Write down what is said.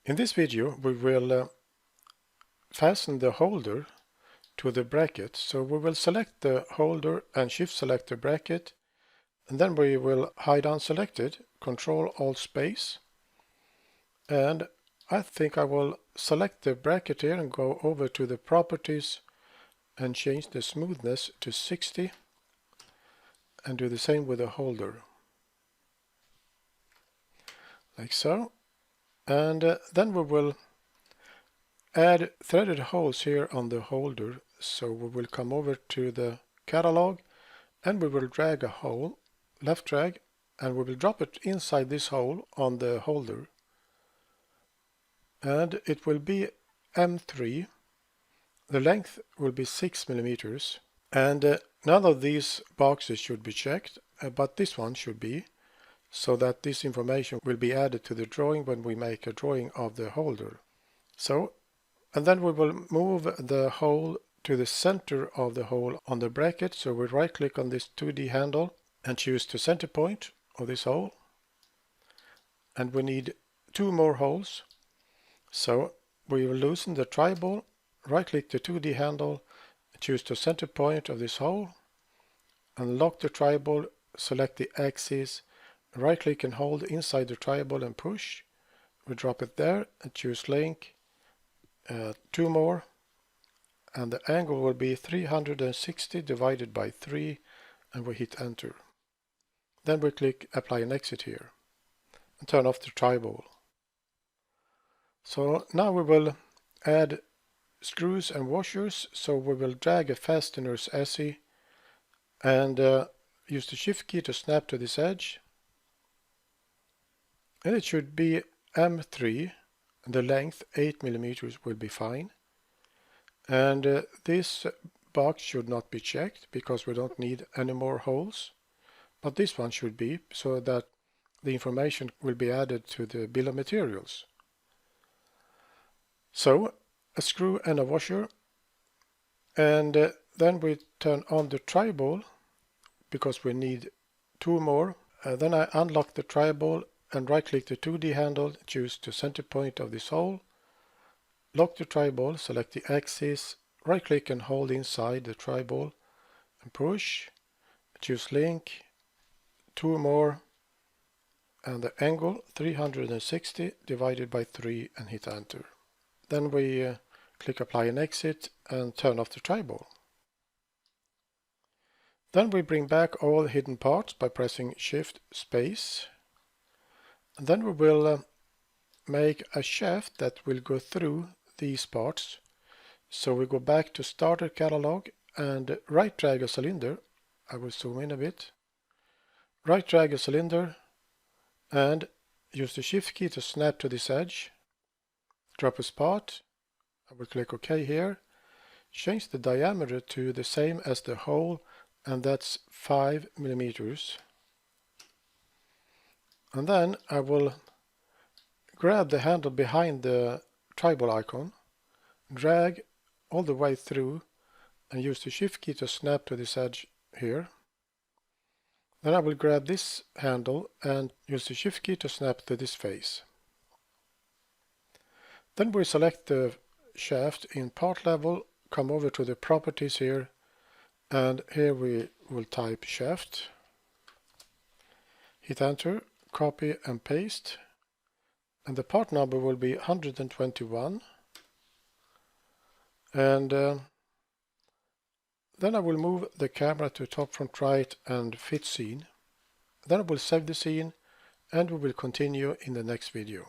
In this video we will fasten the holder to the bracket. So we will select the holder and shift select the bracket, and then we will hide unselected, Control Alt Space, and I think I will select the bracket here and go over to the properties and change the smoothness to 60 and do the same with the holder, like so. And then we will add threaded holes here on the holder. So we will come over to the catalog and we will drag a hole, left drag, and we will drop it inside this hole on the holder. And it will be M3. The length will be 6 millimeters. And none of these boxes should be checked, but this one should be, so that this information will be added to the drawing when we make a drawing of the holder. So, and then we will move the hole to the center of the hole on the bracket. So we right click on this 2D handle and choose the center point of this hole. And we need 2 more holes. So we will loosen the tri-ball, right click the 2D handle, choose the center point of this hole, unlock the tri-ball, select the axis, right click and hold inside the tri-ball and push. We drop it there and choose link, 2 more, and the angle will be 360 divided by 3, and we hit enter. Then we click apply and exit here and turn off the tri-ball. So now we will add screws and washers. So we will drag a fastener's SE and use the shift key to snap to this edge. And it should be M3, and the length 8 millimeters will be fine. And this box should not be checked because we don't need any more holes, but this one should be, so that the information will be added to the bill of materials. So a screw and a washer, and then we turn on the tri-ball because we need 2 more. Then I unlock the tri-ball and right click the 2D handle, choose the center point of this hole, lock the tri-ball, select the axis, right click and hold inside the tri-ball and push, choose link, 2 more, and the angle 360 divided by 3 and hit enter. Then we click apply and exit and turn off the tri-ball. Then we bring back all hidden parts by pressing shift space. And then we will make a shaft that will go through these parts. So we go back to starter catalog and right drag a cylinder. I will zoom in a bit. Right drag a cylinder and use the shift key to snap to this edge. Drop a spot. I will click OK here. Change the diameter to the same as the hole, and that's 5 millimeters. And then I will grab the handle behind the tri-ball icon, drag all the way through, and use the shift key to snap to this edge here. Then I will grab this handle and use the shift key to snap to this face. Then we select the shaft in part level, come over to the properties here, and here we will type shaft, hit enter, copy and paste, and the part number will be 121. And then I will move the camera to top front right and fit scene. Then I will save the scene and we will continue in the next video.